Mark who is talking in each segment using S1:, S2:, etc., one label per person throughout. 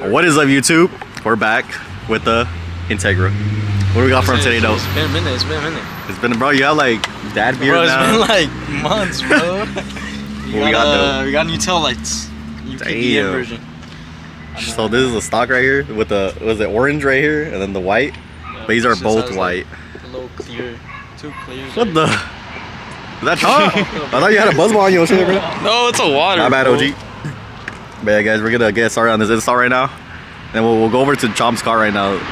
S1: What is up, YouTube? We're back with the Integra. What do we got from today, though?
S2: It's been a minute. It's been a minute.
S1: It's been, bro. You got like dad beard
S2: bro,
S1: now.
S2: It's been like months, bro.
S1: What we got, though?
S2: We got new taillights.
S1: Damn.
S2: Version.
S1: So this is the stock right here with the was it orange right here and then the white.
S2: Yeah,
S1: These are both white.
S2: Like a little clear, too clear.
S1: What the? Is that chalk? I thought you had a buzz bar on your shit, bro.
S2: No, it's a water.
S1: My bad,
S2: bro.
S1: OG. But yeah, guys, we're gonna get started on this install right now. Then we'll go over to Chomp's car right now. Look.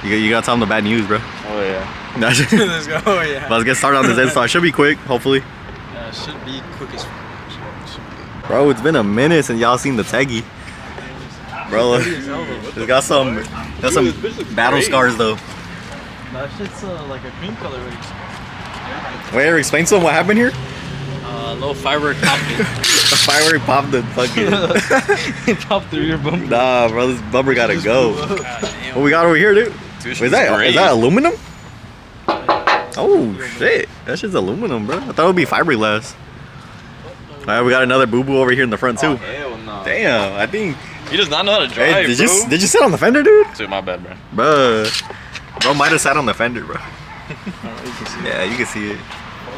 S1: You gotta tell him the bad news, bro.
S2: Oh yeah.
S1: Let's
S2: go. Oh yeah.
S1: Let's get started on this install. It should be quick, hopefully.
S2: Yeah, it should be quick as fuck.
S1: Bro, it's been a minute since y'all seen the Teggy. Bro, look. It's got some battle scars though.
S2: That shit's like a green color already.
S1: Wait, explain to them what happened here?
S2: Little firework popped it.
S1: The firework popped the fucking.
S2: It popped through your bumper.
S1: Nah, bro, this bumper gotta go. What we got over here, dude? Wait, is that aluminum? Oh shit, that shit's aluminum, bro. I thought it would be fiberglass. Alright, we got another boo-boo over here in the front too.
S2: Oh, hell no.
S1: Damn, I think.
S3: He does not know how to drive,
S1: Hey, did
S3: bro.
S1: you sit on the fender, dude?
S3: Dude, my bad, bro.
S1: Bro might have sat on the fender, bro. Yeah, you can see it.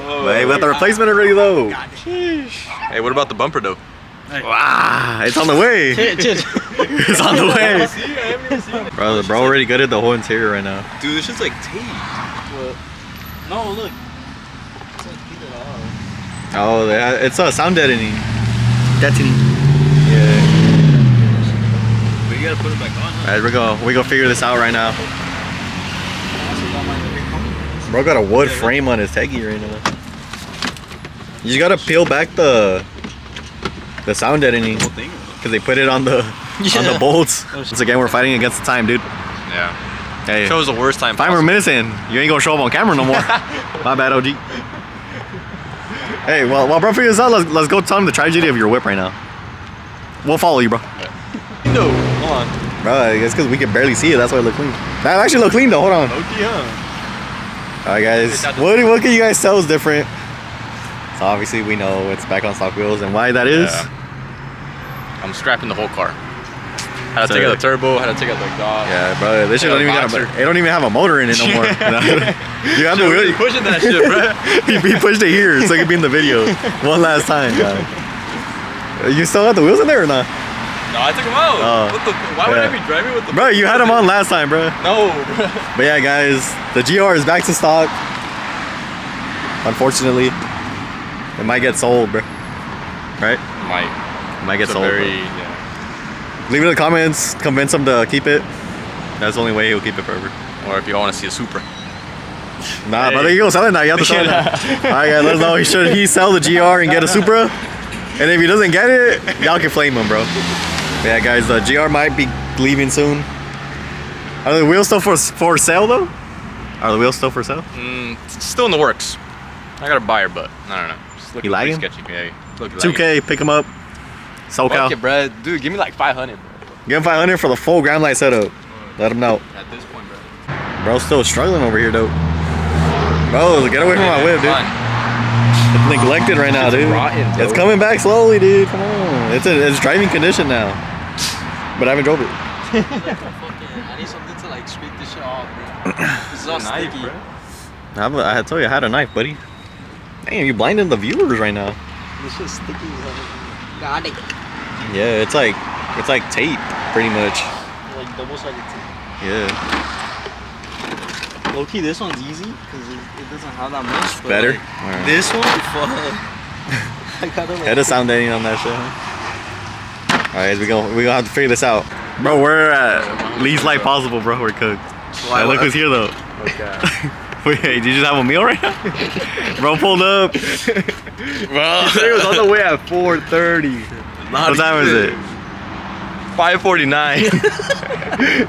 S1: But hey, we got the replacement already though.
S3: Hey, what about the bumper though?
S1: Wow, it's on the way. It's on the way. Bro already gutted the whole interior right now.
S3: Dude, this shit's like tape.
S2: No, look. It's like heated off.
S1: Oh, it's a sound deadening. Yeah.
S3: But you gotta put it back on. Huh?
S1: Alright, we gonna figure this out right now. Bro got a wood frame on his Teggy right now. You just gotta peel back the sound deadening because they put it on the bolts. Once again, we're fighting against the time, dude.
S3: Yeah.
S1: Hey,
S3: Chose the worst time.
S1: 5 more minutes in, you ain't gonna show up on camera no more. My bad, OG. Hey, while bro figures this out, let's go tell him the tragedy of your whip right now. We'll follow you, bro.
S3: No, hold on.
S1: Bro, it's because we can barely see it. That's why it look clean. That actually look clean though. Hold on.
S3: Okay, huh?
S1: Alright, guys. What can you guys tell is different? So obviously we know it's back on stock wheels, and why that is.
S3: Yeah. I'm strapping the whole car. Had to take out the turbo. Had to take out the exhaust.
S1: Yeah, bro. This shit don't even have a motor in it no more. You have to really
S3: pushing that shit, bro.
S1: he pushed it here so it could be in the video one last time, guys. You still got the wheels in there or not?
S3: No, I took them out. What the? Why would I be driving with the?
S1: Bro, you had them on last time, bro.
S3: No, bro.
S1: But yeah, guys, the GR is back to stock. Unfortunately, it might get sold, bro. Right? Might get sold. Leave it in the comments. Convince him to keep it. That's the only way he'll keep it forever.
S3: Or if you want to see a Supra.
S1: Nah, hey. But you go sell it now. You have to sell it now. Alright, guys, let us know. Should he sell the GR and get a Supra? And if he doesn't get it, y'all can flame him, bro. Yeah, guys, the GR might be leaving soon. Are the wheels still for sale, though? Are the wheels still for sale?
S3: It's still in the works. I got a buyer, but I don't know. It's looking
S1: lagging?
S3: sketchy. Yeah,
S1: 2K, pick him up. SoCal.
S3: Fuck it, bro. Dude, give me like 500, bro.
S1: Give him 500 for the full ground light setup. Let him know.
S3: At this point, bro.
S1: Bro's still struggling over here, though. Bro, get away from my whip, dude. It's neglected right now, dude. It's coming back slowly, dude. Come on. It's driving condition now. But I haven't drove it.
S2: I need something to like scrape this shit off, bro. This is all sticky.
S3: Bro.
S1: I had told you I had a knife, buddy. Damn, you blinding the viewers right now.
S2: This shit's sticky. Got it.
S1: Yeah, it's like tape, pretty much.
S2: Like double-sided tape.
S1: Yeah.
S2: Low-key, this one's easy because it doesn't have that much. But
S1: Better.
S2: Like,
S1: right.
S2: This one, fuck. I gotta like.
S1: Had a sound dating on that shit. Huh? All right, we gonna have to figure this out, bro. We're at least light possible, bro. We're cooked. Hey, look who's here though.
S3: Okay.
S1: Wait, did you just have a meal right now? Bro pulled up.
S3: Bro, it was on the way at 4:30.
S1: What time is it?
S3: 5:49.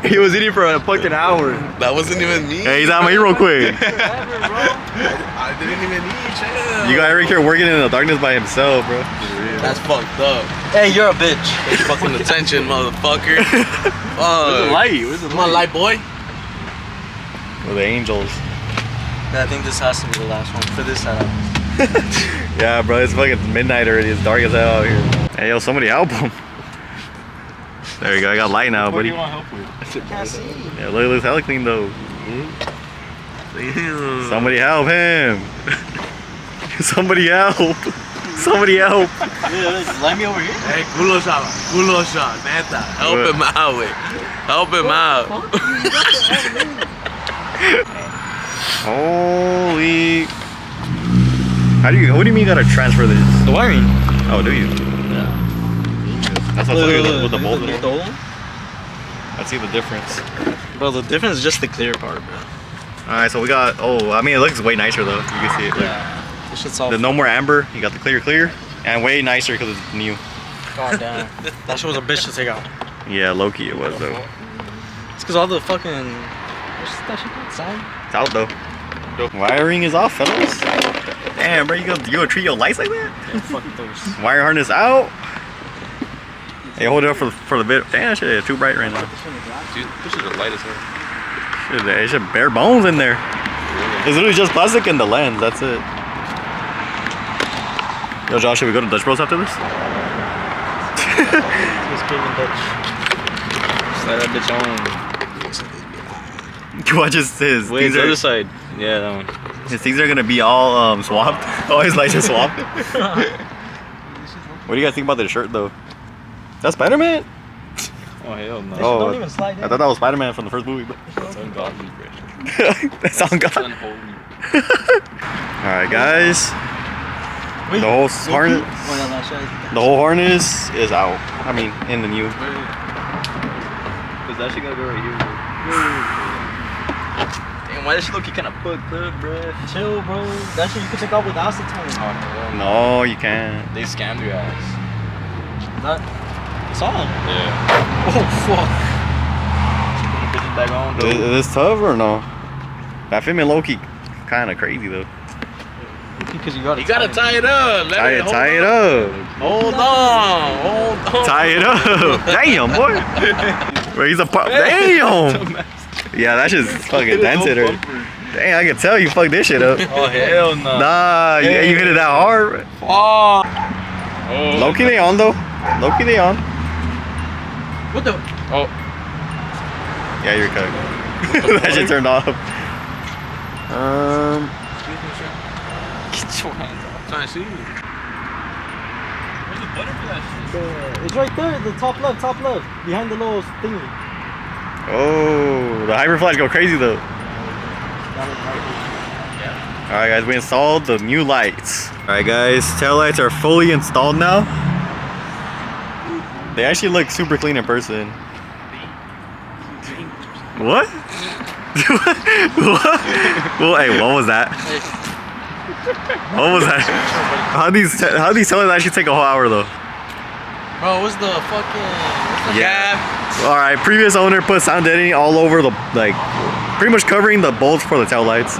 S3: He was eating for a fucking hour. That wasn't even me.
S1: Hey, he's out my ear real quick.
S3: I didn't even eat. Chill.
S1: You got Eric here working in the darkness by himself, bro.
S3: That's fucked up.
S2: Hey, you're a bitch.
S3: Pay fucking attention, motherfucker. Where's the light? Where's the light, boy?
S1: With the angels.
S2: I think this has to be the last one for this setup.
S1: Yeah, bro, it's fucking midnight already. It's dark as hell out here. Hey, yo, somebody help him. There you go. I got light now,
S3: What do
S1: buddy.
S3: you want help with?
S2: Can't see.
S1: Yeah, look, it looks hella clean though. Somebody help him. Somebody help. Somebody help.
S2: Let me over here.
S4: Hey, culo shot, neta. Help him out, wey. Help him out.
S1: Holy. What do you mean you gotta transfer this?
S3: The wiring.
S1: Oh, do you?
S3: Yeah.
S1: That's what I'm with the bolt.
S2: The hole?
S1: I see the difference.
S2: Bro, the difference is just the clear part, bro.
S1: Alright, so we got, I mean, it looks way nicer though. You can see it.
S2: Yeah. This shit's all.
S1: The no more amber, you got the clear, and way nicer because it's new.
S2: God damn. That shit was a bitch to take out.
S1: Yeah, low-key it was though.
S2: It's because all the fucking. What's that shit called? Sign?
S1: It's out though. Wiring is off, fellas. Damn, bro, you gonna treat your lights like that?
S2: Yeah, fuck those.
S1: Wire harness out. Hey, hold it up for the bit. Damn, shit, it's too bright right now.
S3: Dude, this is the light as hell.
S1: Shit, it's just bare bones in there. It's literally just plastic and the lens. That's it. Yo, Josh, should we go to Dutch Bros after this?
S2: Just kidding, bitch.
S3: Slide that bitch on.
S1: Watch his
S3: Wait,
S1: things
S3: the
S1: are,
S3: other side. Yeah, that one.
S1: his things are gonna be all swapped. All his lights are swapped. What do you guys think about this shirt though? That's Spider-Man?
S3: Oh, hell no.
S1: Oh,
S2: Don't even slide in.
S1: I thought that was Spider-Man from the first movie. But
S3: That's ungodly, bro.
S1: that's on
S3: That's
S1: God.
S3: unholy.
S1: All right, guys.
S2: Wait,
S1: The whole
S2: Loki?
S1: harness,
S2: Oh, yeah, no, shit.
S1: the whole harness is out. I mean, in the new.
S3: Cause that shit gotta go right here, bro. Damn, why does she look kind of fucked up, bro?
S2: Chill, bro. That shit you can take out with acetone.
S1: No, you can't.
S3: They scammed your ass.
S2: That. It's on.
S3: Yeah.
S2: Oh, fuck.
S3: Put it back on, though.
S1: Is this tough or no? That fitment low-key kind of crazy though.
S2: Because you gotta.
S4: You gotta tie it up.
S1: Tie it up.
S4: Hold on. Hold on.
S1: Tie it up. Damn, boy. Bro, he's a damn. Yeah, that shit's fucking dented. Or dang, I can tell you fucked this shit up.
S3: Oh, hell no.
S1: Nah, you hit it that hard.
S3: Oh.
S1: Low-key they on though. Low-key they on.
S2: What the?
S3: Oh.
S1: Yeah, you're cut. That shit turned off.
S3: Get your hands off.
S4: I'm trying to see.
S3: Where's the button for that shit?
S2: It's right there, the top left, behind the little thingy.
S1: Oh, the hyperflash go crazy though. Alright guys, we installed the new lights. Alright guys, tail lights are fully installed now. They actually look super clean in person. What? What? Well, hey, what was that? What was that? How these tail lights actually take a whole hour though?
S2: Bro, what's the fucking.
S1: Yeah. Alright, previous owner put sound deadening all over the, like, pretty much covering the bolts for the tail lights.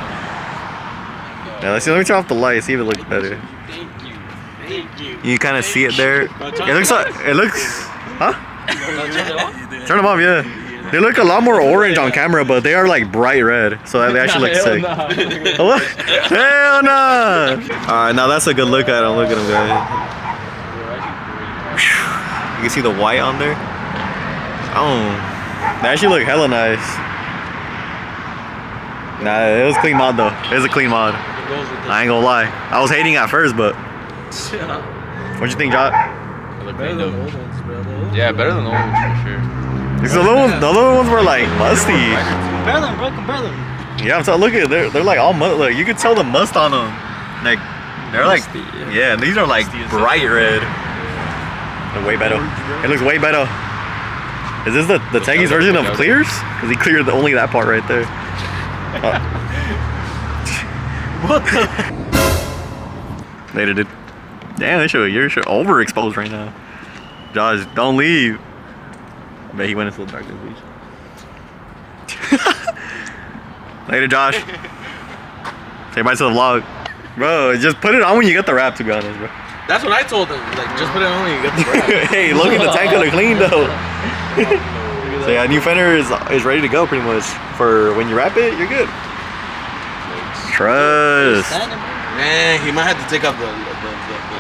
S1: Yeah, let me turn off the light, see if it looks better.
S2: Thank you.
S1: You kind of see it there. It looks like, huh? Turn them off, yeah. They look a lot more orange on camera, but they are like bright red, so they actually look sick. What? Hell no! Alright, now that's a good look at them. Look at them, guys. You can see the white on there. Oh, they actually look hella nice. Nah, it was a clean mod though. It was a clean mod. I ain't gonna lie. I was hating at first, but what you think, Jot?
S2: Better than the old ones, bro.
S3: Yeah, better than the old ones for sure.
S1: Because the other ones were like musty.
S2: Compare them, bro. Compare them.
S1: Yeah, I'm telling. Look at it. They're like all must. Like you could tell the must on them. Like they're like yeah. These are like bright red. They're way better. It looks way better. Is this the Tangy's version of clears? Because he cleared only that part right there.
S2: What the?
S1: Later, dude. Damn, you're overexposed right now. Josh, don't leave. I bet he went into the darkness beach. Later, Josh. Say bye to the vlog. Bro, just put it on when you get the wrap, to be honest, bro.
S4: That's what I told them. Like, just put it on when you get the wrap.
S1: Hey, look at the tank gonna clean though. So yeah, new fender is ready to go pretty much. For when you wrap it, you're good. Trust.
S4: Man, he might have to take off the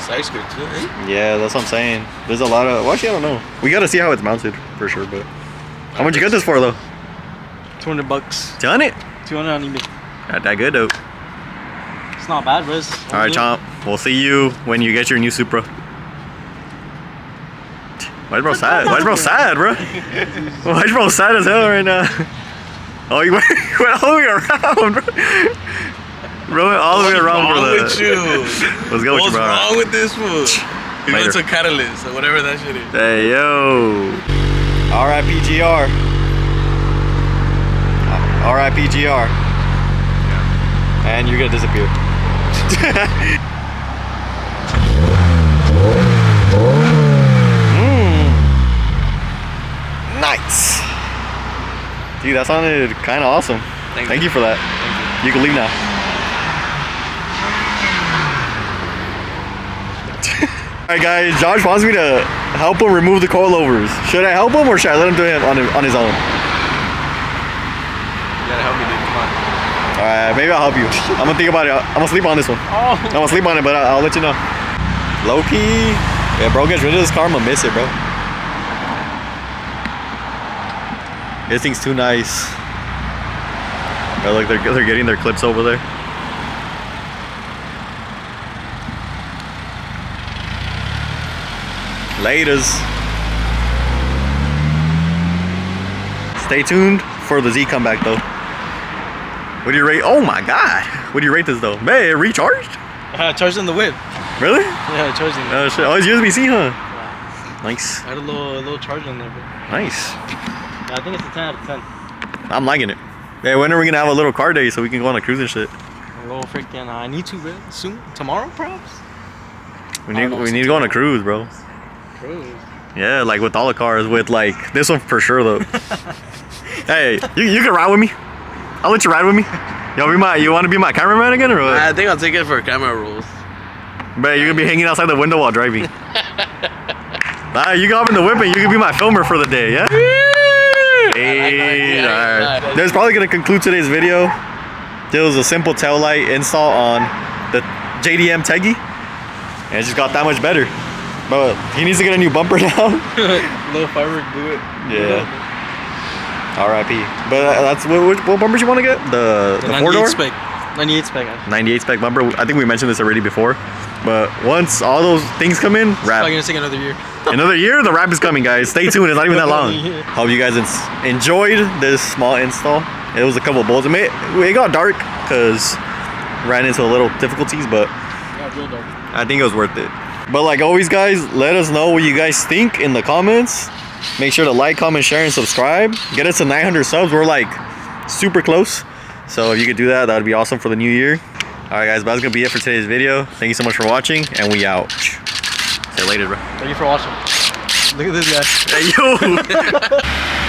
S4: side skirt too, eh?
S1: Yeah, that's what I'm saying. There's a lot of. Well, actually, I don't know. We gotta see how it's mounted for sure. But how much you get this for though?
S2: $200.
S1: 200.
S2: 200 on eBay.
S1: Not that good though.
S2: It's not bad, bro.
S1: All right, Chomp. We'll see you when you get your new Supra. Why is bro sad? Why is bro sad, bro? Why is bro sad as hell right now? Oh, you went all the way around, bro. Bro went all the way around for the.
S4: What's wrong with you?
S1: Let's go with you,
S4: What's
S1: bro.
S4: wrong with this fool? He
S1: Later.
S4: went to Catalyst or whatever that shit is.
S1: Hey, yo. R.I.P. GR. R.I.P. GR. And you're gonna disappear. Nice. Dude, that sounded kind of awesome. Thank you for that. Thank you. You can leave now. Alright guys, Josh wants me to help him remove the coilovers. Should I help him or should I let him do it on his own?
S3: You gotta help me, dude. Come on.
S1: Alright, maybe I'll help you. I'm gonna think about it. I'm gonna sleep on this one.
S2: Oh.
S1: I'm gonna sleep on it, but I'll let you know. Low key, yeah, bro gets rid of this car, I'm gonna miss it, bro. This thing's too nice. Oh, look, they're getting their clips over there. Laters. Stay tuned for the Z comeback though. What do you rate? Oh my god. What do you rate this though? Man, it recharged?
S2: I charged in the whip.
S1: Really?
S2: Yeah, I charged in the
S1: Oh shit. Oh, it's USB-C, huh?
S2: Yeah.
S1: Nice.
S2: I had a little charge in there, bro.
S1: Nice.
S2: Yeah, I think it's a 10 out of 10.
S1: I'm liking it. Yeah, when are we gonna have a little car day so we can go on a cruise and shit?
S2: A little freaking, I need to, bro. Soon. Tomorrow, perhaps?
S1: We need to go on a cruise, bro.
S2: Cruise.
S1: Yeah, like with all the cars, with like this one for sure though. Hey, you can ride with me. I'll let you ride with me. You want to be my cameraman again or what?
S4: I think I'll take it for camera rules.
S1: But you're gonna be hanging outside the window while driving. You go up in the whip and you can be my filmer for the day, yeah? Hey, alright. That's probably gonna conclude today's video. There was a simple tail light install on the JDM Teggy, and it just got that much better. But he needs to get a new bumper now.
S2: Little firework do it.
S1: Yeah. R.I.P. But that's what bumpers you want to get? The 4-door?
S2: 98 spec. Actually.
S1: 98 spec bumper. I think we mentioned this already before. But once all those things come in, wrap.
S2: It's probably gonna take another year.
S1: Another year? The wrap is coming, guys. Stay tuned. It's not even that long. Hope you guys enjoyed this small install. It was a couple of bullets. It got dark because ran into a little difficulties, but
S2: Yeah, real dark.
S1: I think it was worth it. But like always, guys, let us know what you guys think in the comments. Make sure to like, comment, share, and subscribe. Get us to 900 subs. We're like super close. So if you could do that, that would be awesome for the new year. Alright guys, but that's gonna be it for today's video. Thank you so much for watching, and we out. See you later, bro.
S2: Thank you for watching. Look at this guy.
S1: Hey, yo!